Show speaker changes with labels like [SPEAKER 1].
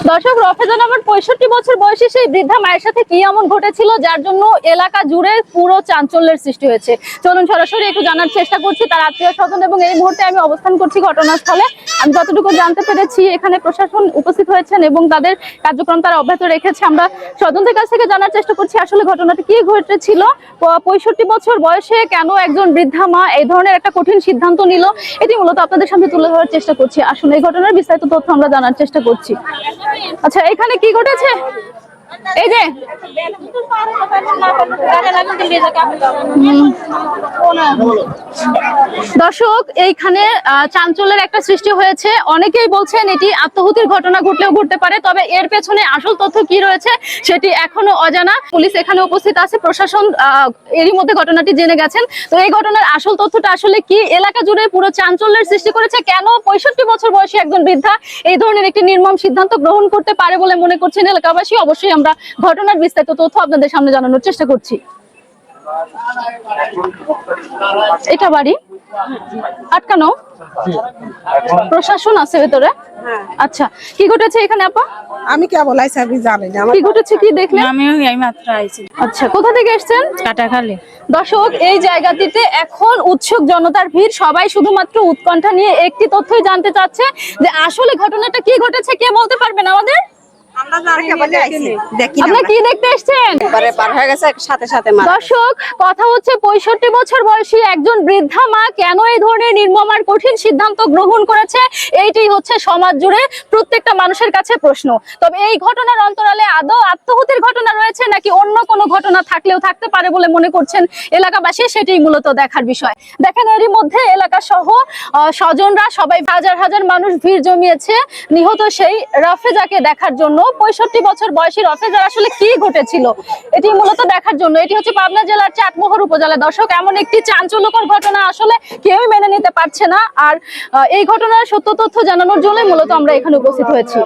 [SPEAKER 1] দর্শক, রফেজা নামের 65 বছর বয়সী সেই বৃদ্ধা মায়ের সাথে কি এমন ঘটেছিল যার জন্য এলাকা জুড়ে পুরো চাঞ্চল্যের সৃষ্টি হয়েছে। চলুন সরাসরি একটু জানার চেষ্টা করছি তার আত্মীয় স্বজন, এবং এই মুহূর্তে আমি অবস্থান করছি ঘটনাস্থলে। আমি যতটুকু জানতে পেরেছি এখানে প্রশাসন উপস্থিত হয়েছেন এবং তাদের কার্যক্রম তারা অব্যাহত রেখেছে। আমরা স্বজনদের কাছ থেকে জানার চেষ্টা করছি আসলে ঘটনাটি কি ঘটেছিল, 65 বছর বয়সে কেন একজন বৃদ্ধা মা এই ধরনের একটা কঠিন সিদ্ধান্ত নিল, এটি মূলত আপনাদের সামনে তুলে ধরার চেষ্টা করছি। আসলে এই ঘটনার বিস্তারিত তথ্য আমরা জানার চেষ্টা করছি। আচ্ছা, এখানে কি ঘটেছে? এই যে দর্শক, এইখানে চাঞ্চল্যের একটা সৃষ্টি হয়েছে। অনেকেই বলছেন এটি আত্মহত্যির ঘটনা ঘটলেও ঘটতে পারে, তবে এর পেছনে আসল তথ্য কি রয়েছে সেটি এখনো অজানা। পুলিশ এখানে উপস্থিত আছে, প্রশাসন এরই মধ্যে ঘটনাটি জেনে গেছেন। তো এই ঘটনার আসল তথ্যটা আসলে কি, এলাকা জুড়ে পুরো চাঞ্চল্যের সৃষ্টি করেছে, কেন 65 বছর বয়সী একজন বৃদ্ধা এই ধরনের একটি নির্মম সিদ্ধান্ত গ্রহণ করতে পারে বলে মনে করছেন এলাকাবাসী, অবশ্যই আমরা ঘটনার বিস্তারিত তথ্য আপনাদের সামনে জানানোর চেষ্টা করছি। এটা বাড়ি আটকানো, প্রশাসন আছে ভেতরে। আচ্ছা, কি ঘটেছে এখানে আপা?
[SPEAKER 2] আমি কে বলাই সাবি জানি না
[SPEAKER 1] কি ঘটেছে, কি দেখলেন?
[SPEAKER 3] আমি এই মাত্র আইছি।
[SPEAKER 1] আচ্ছা, কোথা থেকে এসেছেন?
[SPEAKER 3] কাটাখালী।
[SPEAKER 1] দর্শক, এই জায়গাটিতে এখন উৎসুক জনতার ভিড়। সবাই শুধুমাত্র উৎকণ্ঠা নিয়ে একটি তথ্যই জানতে চাচ্ছে যে আসলে ঘটনাটা কি ঘটেছে। কে বলতে পারবেন আমাদের? আপনারা কি দেখতে এসেছেন? দর্শক, কথা হচ্ছে 65 বছর বয়সী একজন বৃদ্ধা মা কেন এই ধরনের নির্মম আর কঠিন সিদ্ধান্ত গ্রহণ করেছে, এইটাই হচ্ছে সমাজ জুড়ে প্রত্যেকটা মানুষের কাছে প্রশ্ন। তবে এই ঘটনার অন্তরালে আদৌ আত্মহত্যার ঘটনা রয়েছে নাকি অন্য কোনো ঘটনা থাকলেও থাকতে পারে বলে মনে করছেন এলাকাবাসী, সেটাই মূলত দেখার বিষয়। দেখেন, এরই মধ্যে এলাকা সহ স্বজনরা সবাই, হাজার হাজার মানুষ ভিড় জমিয়েছে নিহত সেই রফেজাকে দেখার জন্য। 65 বছর বয়সী রফেজার আসলে কি ঘটেছিল এটি মূলত দেখার জন্য। এটি হচ্ছে পাবনা জেলার চাটমোহর উপজেলা। দর্শক, এমন একটি চাঞ্চল্যকর ঘটনা আসলে কেউই মেনে নিতে পারছে না। আর এই ঘটনার সত্য তথ্য জানানোর জন্য মূলত আমরা এখানে উপস্থিত হয়েছি।